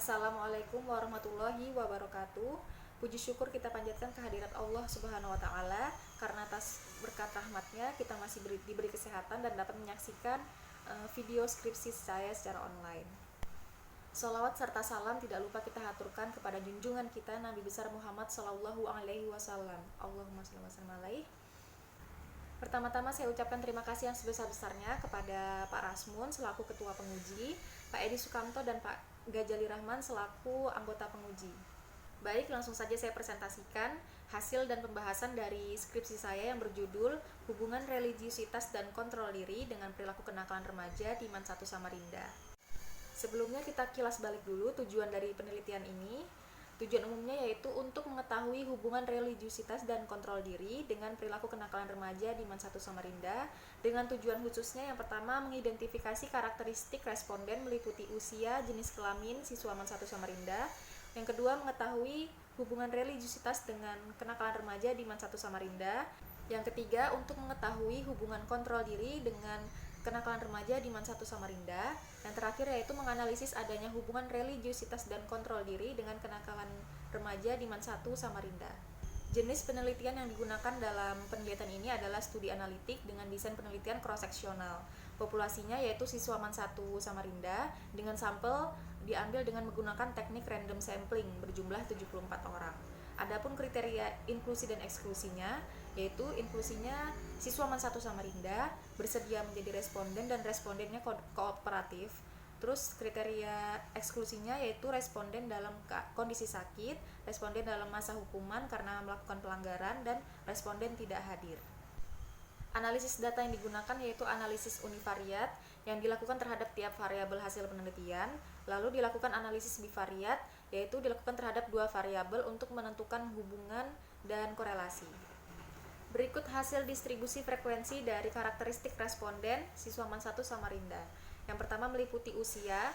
Assalamualaikum warahmatullahi wabarakatuh. Puji syukur kita panjatkan kehadirat Allah Subhanahu wa taala karena atas berkat rahmatnya kita masih diberi kesehatan dan dapat menyaksikan video skripsi saya secara online. Sholawat serta salam tidak lupa kita haturkan kepada junjungan kita Nabi besar Muhammad Sallallahu Alaihi Wasallam. Allahumma shalli wa sallim alaihi. Pertama-tama saya ucapkan terima kasih yang sebesar-besarnya kepada Pak Rasmun selaku Ketua Penguji, Pak Edi Sukamto dan Pak Gajali Rahman selaku anggota penguji. Baik, langsung saja saya presentasikan hasil dan pembahasan dari skripsi saya yang berjudul Hubungan Religiusitas dan Kontrol Diri dengan Perilaku Kenakalan Remaja di MAN 1 Samarinda. Sebelumnya kita kilas balik dulu tujuan dari penelitian ini. Tujuan umumnya yaitu untuk mengetahui hubungan religiusitas dan kontrol diri dengan perilaku kenakalan remaja di MAN 1 Samarinda dengan tujuan khususnya yang pertama mengidentifikasi karakteristik responden meliputi usia, jenis kelamin siswa MAN 1 Samarinda. Yang kedua mengetahui hubungan religiusitas dengan kenakalan remaja di MAN 1 Samarinda. Yang ketiga untuk mengetahui hubungan kontrol diri dengan kenakalan remaja di MAN 1 Samarinda. Yang terakhir yaitu menganalisis adanya hubungan religiusitas dan kontrol diri dengan kenakalan remaja di MAN 1 Samarinda. Jenis penelitian yang digunakan dalam penelitian ini adalah studi analitik dengan desain penelitian cross-seksional. Populasinya yaitu siswa MAN 1 Samarinda dengan sampel diambil dengan menggunakan teknik random sampling berjumlah 74 orang. Adapun kriteria inklusi dan eksklusinya, yaitu inklusinya siswa MAN 1 Samarinda bersedia menjadi responden dan respondennya kooperatif. Terus kriteria eksklusinya yaitu responden dalam kondisi sakit, responden dalam masa hukuman karena melakukan pelanggaran, dan responden tidak hadir. Analisis data yang digunakan yaitu analisis univariat yang dilakukan terhadap tiap variabel hasil penelitian, lalu dilakukan analisis bivariat yaitu dilakukan terhadap dua variabel untuk menentukan hubungan dan korelasi. Berikut hasil distribusi frekuensi dari karakteristik responden siswa MAN 1 Samarinda. Yang pertama meliputi usia.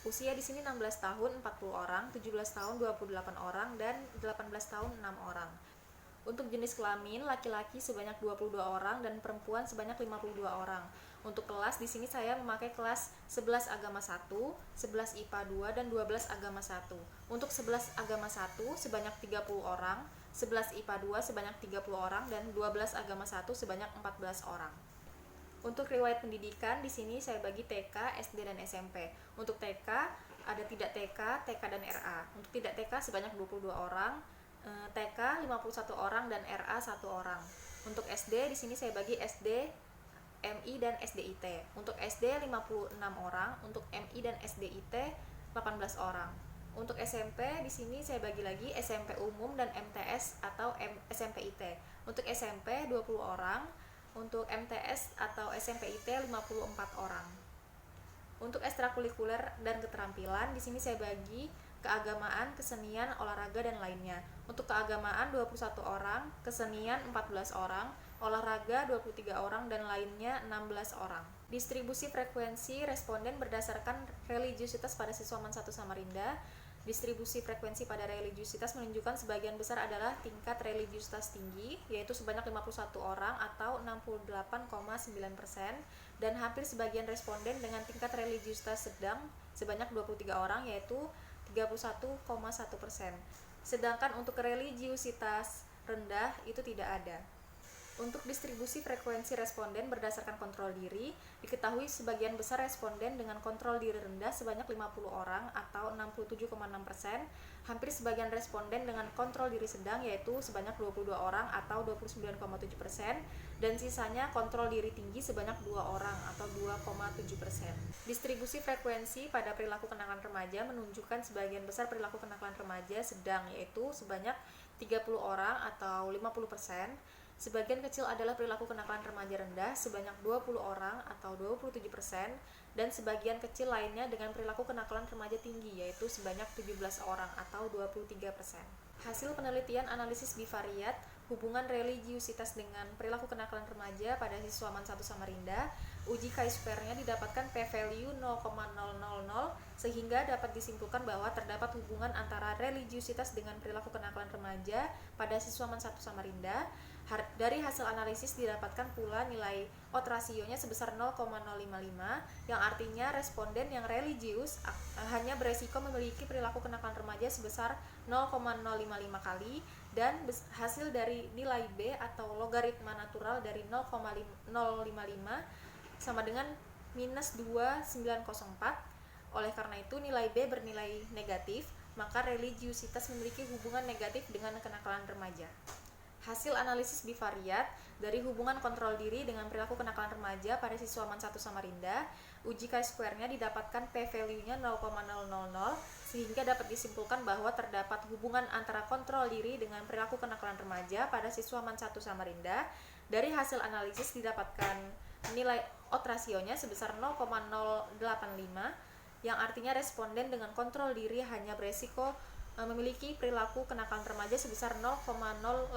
Usia di sini 16 tahun 40 orang, 17 tahun 28 orang, dan 18 tahun 6 orang. Untuk jenis kelamin, laki-laki sebanyak 22 orang dan perempuan sebanyak 52 orang. Untuk kelas, di sini saya memakai kelas 11 agama 1, 11 IPA 2, dan 12 agama 1. Untuk 11 agama 1 sebanyak 30 orang, 11 IPA 2 sebanyak 30 orang, dan 12 agama 1 sebanyak 14 orang. Untuk riwayat pendidikan, di sini saya bagi TK, SD, dan SMP. Untuk TK, ada tidak TK, TK, dan RA. Untuk tidak TK sebanyak 22 orang, TK 51 orang dan RA 1 orang. Untuk SD di sini saya bagi SD, MI dan SDIT. Untuk SD 56 orang, untuk MI dan SDIT 18 orang. Untuk SMP di sini saya bagi lagi SMP umum dan MTS atau SMP IT. Untuk SMP 20 orang, untuk MTS atau SMP IT 54 orang. Untuk ekstrakurikuler dan keterampilan di sini saya bagi keagamaan, kesenian, olahraga, dan lainnya. Untuk keagamaan 21 orang, kesenian 14 orang, olahraga 23 orang, dan lainnya 16 orang. Distribusi frekuensi responden berdasarkan religiusitas pada siswa MAN 1 Samarinda. Distribusi frekuensi pada religiusitas menunjukkan sebagian besar adalah tingkat religiusitas tinggi, yaitu sebanyak 51 orang atau 68,9%, dan hampir sebagian responden dengan tingkat religiusitas sedang sebanyak 23 orang, yaitu 31,1%. Sedangkan untuk religiusitas rendah itu tidak ada. Untuk distribusi frekuensi responden berdasarkan kontrol diri, diketahui sebagian besar responden dengan kontrol diri rendah sebanyak 50 orang atau 67,6%, hampir sebagian responden dengan kontrol diri sedang yaitu sebanyak 22 orang atau 29,7%, dan sisanya kontrol diri tinggi sebanyak 2 orang atau 2,7%. Distribusi frekuensi pada perilaku kenakalan remaja menunjukkan sebagian besar perilaku kenakalan remaja sedang yaitu sebanyak 30 orang atau 50%. Sebagian kecil adalah perilaku kenakalan remaja rendah sebanyak 20 orang atau 27%, dan sebagian kecil lainnya dengan perilaku kenakalan remaja tinggi yaitu sebanyak 17 orang atau 23%. Hasil penelitian analisis bivariat hubungan religiusitas dengan perilaku kenakalan remaja pada siswa MAN 1 Samarinda Uji chi-square-nya didapatkan p-value 0,000 sehingga dapat disimpulkan bahwa terdapat hubungan antara religiusitas dengan perilaku kenakalan remaja pada siswa Men 1 Samarinda. Dari hasil analisis didapatkan pula nilai odds rasionya sebesar 0,055 yang artinya responden yang religius hanya beresiko memiliki perilaku kenakalan remaja sebesar 0,055 kali, dan hasil dari nilai B atau logaritma natural dari 0,055 sama dengan minus 2904. Oleh karena itu nilai B bernilai negatif, maka religiusitas memiliki hubungan negatif dengan kenakalan remaja. Hasil analisis bivariat dari hubungan kontrol diri dengan perilaku kenakalan remaja pada siswa Men 1 Samarinda, uji chi-square-nya didapatkan p-value-nya 0,000 sehingga dapat disimpulkan bahwa terdapat hubungan antara kontrol diri dengan perilaku kenakalan remaja pada siswa Men 1 Samarinda. Dari hasil analisis didapatkan nilai odds rasionya sebesar 0,085 yang artinya responden dengan kontrol diri hanya beresiko memiliki perilaku kenakalan remaja sebesar 0,085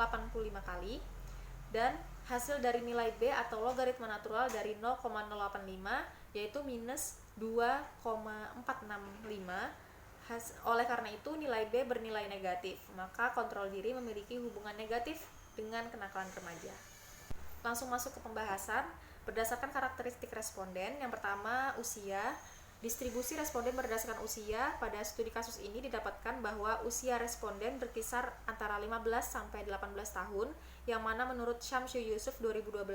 kali, dan hasil dari nilai B atau logaritma natural dari 0,085 yaitu minus 2,465. Oleh karena itu nilai B bernilai negatif, maka kontrol diri memiliki hubungan negatif dengan kenakalan remaja. Langsung masuk ke pembahasan berdasarkan karakteristik responden. Yang pertama, usia. Distribusi responden berdasarkan usia. Pada studi kasus ini didapatkan bahwa usia responden berkisar antara 15 sampai 18 tahun, yang mana menurut Syamsu Yusuf 2012,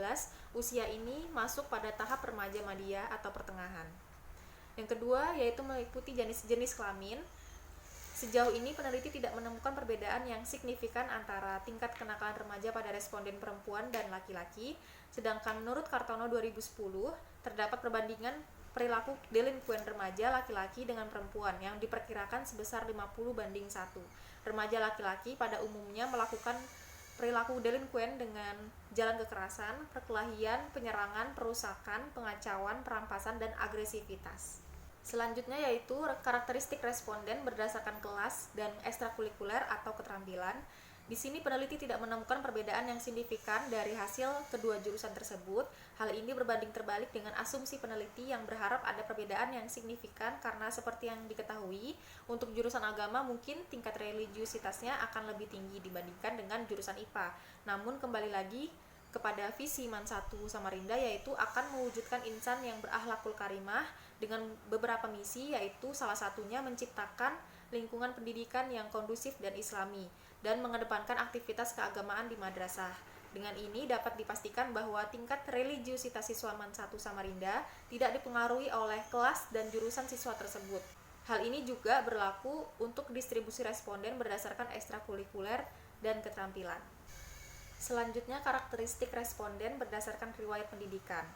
usia ini masuk pada tahap remaja madya atau pertengahan. Yang kedua, yaitu meliputi jenis kelamin. Sejauh ini peneliti tidak menemukan perbedaan yang signifikan antara tingkat kenakalan remaja pada responden perempuan dan laki-laki, sedangkan menurut Kartono 2010 terdapat perbandingan perilaku delinquen remaja laki-laki dengan perempuan yang diperkirakan sebesar 50:1. Remaja laki-laki pada umumnya melakukan perilaku delinquen dengan jalan kekerasan, perkelahian, penyerangan, perusakan, pengacauan, perampasan, dan agresivitas. Selanjutnya yaitu karakteristik responden berdasarkan kelas dan ekstrakurikuler atau keterampilan. Di sini peneliti tidak menemukan perbedaan yang signifikan dari hasil kedua jurusan tersebut. Hal ini berbanding terbalik dengan asumsi peneliti yang berharap ada perbedaan yang signifikan, karena seperti yang diketahui, untuk jurusan agama mungkin tingkat religiusitasnya akan lebih tinggi dibandingkan dengan jurusan IPA. Namun kembali lagi kepada visi Men 1 Samarinda, yaitu akan mewujudkan insan yang berakhlakul karimah dengan beberapa misi, yaitu salah satunya menciptakan lingkungan pendidikan yang kondusif dan islami, dan mengedepankan aktivitas keagamaan di madrasah. Dengan ini dapat dipastikan bahwa tingkat religiusitas siswa Men 1 Samarinda tidak dipengaruhi oleh kelas dan jurusan siswa tersebut. Hal ini juga berlaku untuk distribusi responden berdasarkan ekstrakurikuler dan keterampilan. Selanjutnya, karakteristik responden berdasarkan riwayat pendidikan.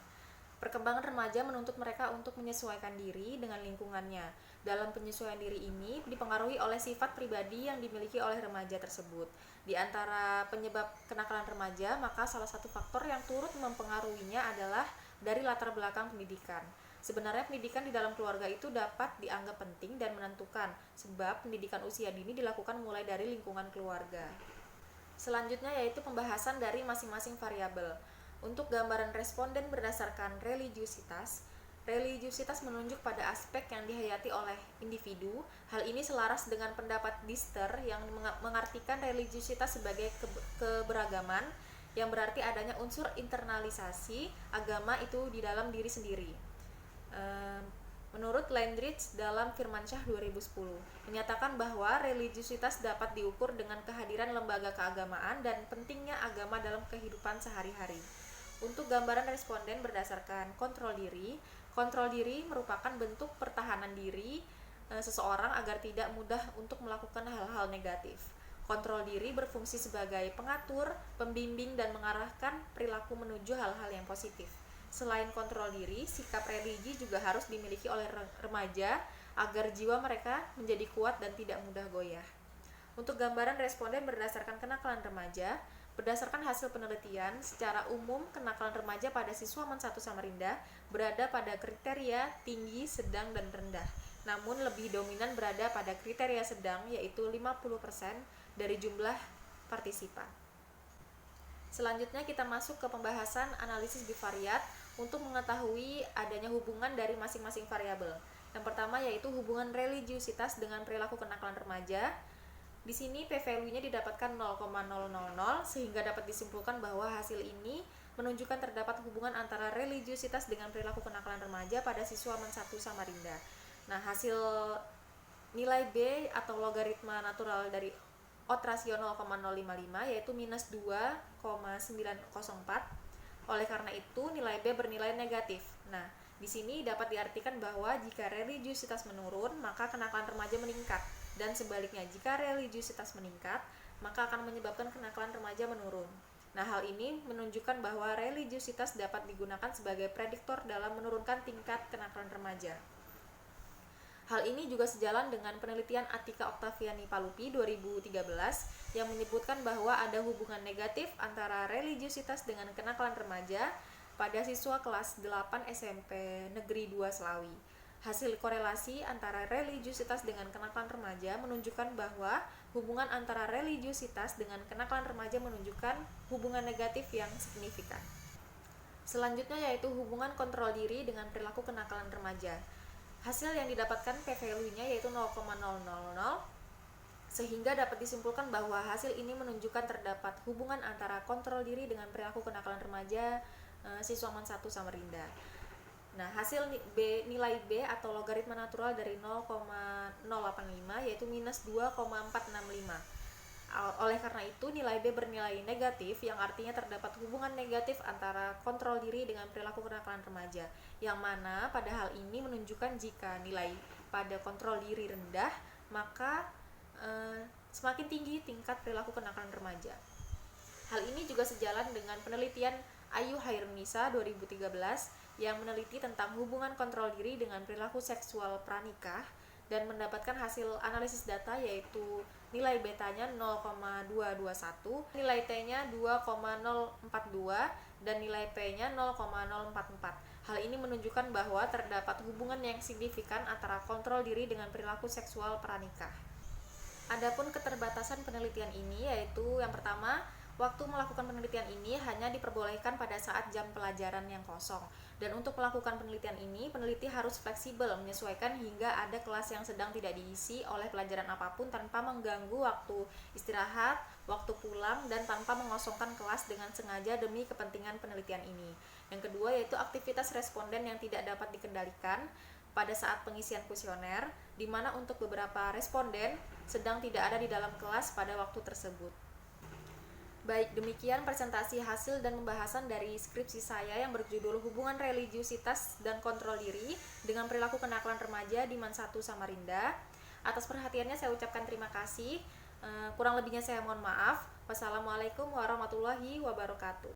Perkembangan remaja menuntut mereka untuk menyesuaikan diri dengan lingkungannya. Dalam penyesuaian diri ini dipengaruhi oleh sifat pribadi yang dimiliki oleh remaja tersebut. Di antara penyebab kenakalan remaja, maka salah satu faktor yang turut mempengaruhinya adalah dari latar belakang pendidikan. Sebenarnya pendidikan di dalam keluarga itu dapat dianggap penting dan menentukan, sebab pendidikan usia dini dilakukan mulai dari lingkungan keluarga. Selanjutnya yaitu pembahasan dari masing-masing variabel. Untuk gambaran responden berdasarkan religiusitas, religiusitas menunjuk pada aspek yang dihayati oleh individu. Hal ini selaras dengan pendapat Dister yang mengartikan religiusitas sebagai keberagaman, yang berarti adanya unsur internalisasi agama itu di dalam diri sendiri. Menurut Landrich dalam Firmansyah 2010, menyatakan bahwa religiusitas dapat diukur dengan kehadiran lembaga keagamaan dan pentingnya agama dalam kehidupan sehari-hari. Untuk gambaran responden berdasarkan kontrol diri merupakan bentuk pertahanan diri seseorang agar tidak mudah untuk melakukan hal-hal negatif. Kontrol diri berfungsi sebagai pengatur, pembimbing, dan mengarahkan perilaku menuju hal-hal yang positif. Selain kontrol diri, sikap religi juga harus dimiliki oleh remaja agar jiwa mereka menjadi kuat dan tidak mudah goyah. Untuk gambaran responden berdasarkan kenakalan remaja, berdasarkan hasil penelitian, secara umum kenakalan remaja pada siswa Men 1 Samarinda berada pada kriteria tinggi, sedang, dan rendah. Namun lebih dominan berada pada kriteria sedang, yaitu 50% dari jumlah partisipan. Selanjutnya kita masuk ke pembahasan analisis bivariat. untuk mengetahui adanya hubungan dari masing-masing variabel. Yang pertama yaitu hubungan religiusitas dengan perilaku kenakalan remaja. Di sini p-value-nya didapatkan 0,000 sehingga dapat disimpulkan bahwa hasil ini menunjukkan terdapat hubungan antara religiusitas dengan perilaku kenakalan remaja pada siswa Men 1 Samarinda. Nah, hasil nilai B atau logaritma natural dari odd rasio 0,055 yaitu minus 2,904. Oleh karena itu, nilai B bernilai negatif. Nah, di sini dapat diartikan bahwa jika religiusitas menurun, maka kenakalan remaja meningkat. Dan sebaliknya, jika religiusitas meningkat, maka akan menyebabkan kenakalan remaja menurun. Nah, hal ini menunjukkan bahwa religiusitas dapat digunakan sebagai prediktor dalam menurunkan tingkat kenakalan remaja. Hal ini juga sejalan dengan penelitian Atika Oktaviani Palupi 2013 yang menyebutkan bahwa ada hubungan negatif antara religiusitas dengan kenakalan remaja pada siswa kelas 8 SMP Negeri 2 Selawi. Hasil korelasi antara religiusitas dengan kenakalan remaja menunjukkan bahwa hubungan antara religiusitas dengan kenakalan remaja menunjukkan hubungan negatif yang signifikan. Selanjutnya yaitu hubungan kontrol diri dengan perilaku kenakalan remaja. Hasil yang didapatkan p-value-nya yaitu 0,000 sehingga dapat disimpulkan bahwa hasil ini menunjukkan terdapat hubungan antara kontrol diri dengan perilaku kenakalan remaja siswa Men 1 Samarinda. Nah, hasil nilai B atau logaritma natural dari 0,085 yaitu minus 2,465. Oleh karena itu, nilai B bernilai negatif yang artinya terdapat hubungan negatif antara kontrol diri dengan perilaku kenakalan remaja, yang mana pada hal ini menunjukkan jika nilai pada kontrol diri rendah, maka semakin tinggi tingkat perilaku kenakalan remaja. Hal ini juga sejalan dengan penelitian Ayu Hairunisa 2013 yang meneliti tentang hubungan kontrol diri dengan perilaku seksual pranikah dan mendapatkan hasil analisis data yaitu nilai betanya 0,221, nilai T-nya 2,042 dan nilai P-nya 0,044. Hal ini menunjukkan bahwa terdapat hubungan yang signifikan antara kontrol diri dengan perilaku seksual pranikah. Adapun keterbatasan penelitian ini yaitu yang pertama, waktu melakukan penelitian ini hanya diperbolehkan pada saat jam pelajaran yang kosong. Dan untuk melakukan penelitian ini, peneliti harus fleksibel menyesuaikan hingga ada kelas yang sedang tidak diisi oleh pelajaran apapun tanpa mengganggu waktu istirahat, waktu pulang, dan tanpa mengosongkan kelas dengan sengaja demi kepentingan penelitian ini. Yang kedua yaitu aktivitas responden yang tidak dapat dikendalikan pada saat pengisian kuesioner, di mana untuk beberapa responden sedang tidak ada di dalam kelas pada waktu tersebut. Baik, demikian presentasi hasil dan pembahasan dari skripsi saya yang berjudul Hubungan Religiusitas dan Kontrol Diri dengan Perilaku Kenakalan Remaja di Men 1 Samarinda. Atas perhatiannya saya ucapkan terima kasih. Kurang lebihnya saya mohon maaf. Wassalamualaikum warahmatullahi wabarakatuh.